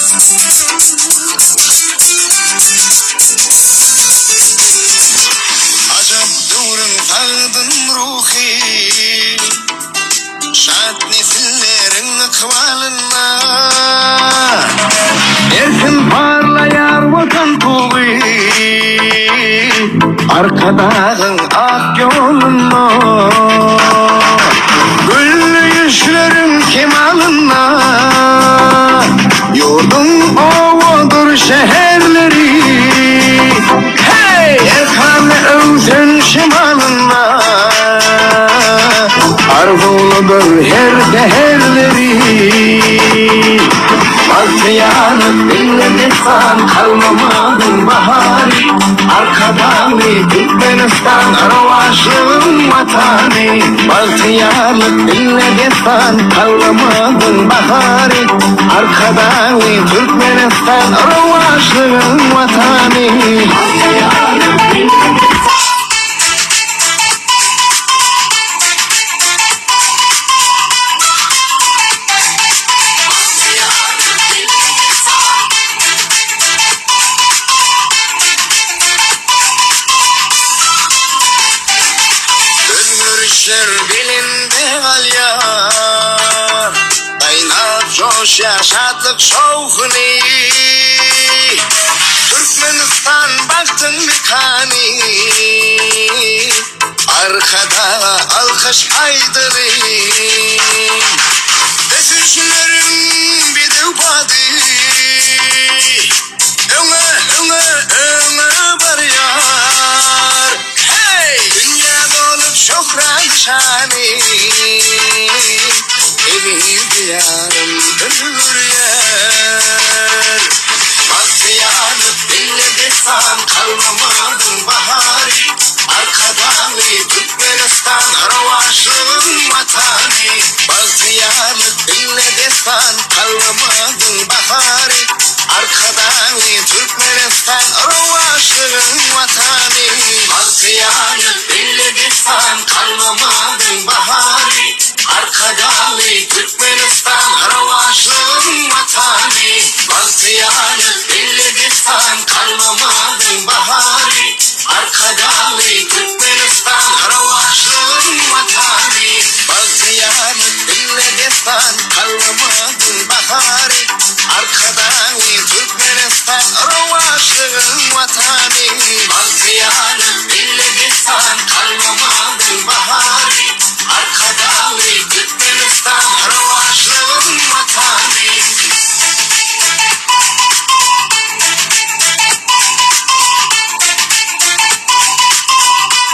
Acab durun tağdın ruhi, şad nesillerin ıkbalına. Erkin parlayar vatan tuği, arkadağın ak yoluna. Güllü yüzlerin kemalına, yurdun ovadır şehirleri. Hey! Erkan özün şimalına, arzuludur her değerleri. Bahtiyarlık dinlediksen kalmamadın bahari. Arkadan Türkmenistan arvaşlığın vatanı. Bahtiyarlık dinlediksen kalmamadın bahari. Arkadan Türkmenistan arvaşlığın vatanı. Bahtiyarlık dinlediksen bilindi galyar, kaynap coş yaşadık şovkunu. Türkmenistan baktın mikani, arkada alkış haydırın. Desişlerin bir devbadı, öne var yar. Hey! Dünya dolup şokran şani, evin diyarım ölür yer. Bahtiyarlık dinlediksen kalmamadın bahari. Arkadan Türkmenistan arvaşlığın vatanı. Bahtiyarlık dinlediksen kalmamadın bahari. Arkadan Türkmenistan arvaşlığın vatanı. Bahtiyarlık dinlediksen kalmamadın bahari. Arkadan Türkmenistan arvaşlığın vatanı. Bahtiyarlık dinlediksen kalmamadın bahari. Arkadan Türkmenistan arvaşlığın vatanı. Bahtiyarlık dinlediksen kalmamadın bahari. Arkadan Türkmenistan arvaşlığın vatanı.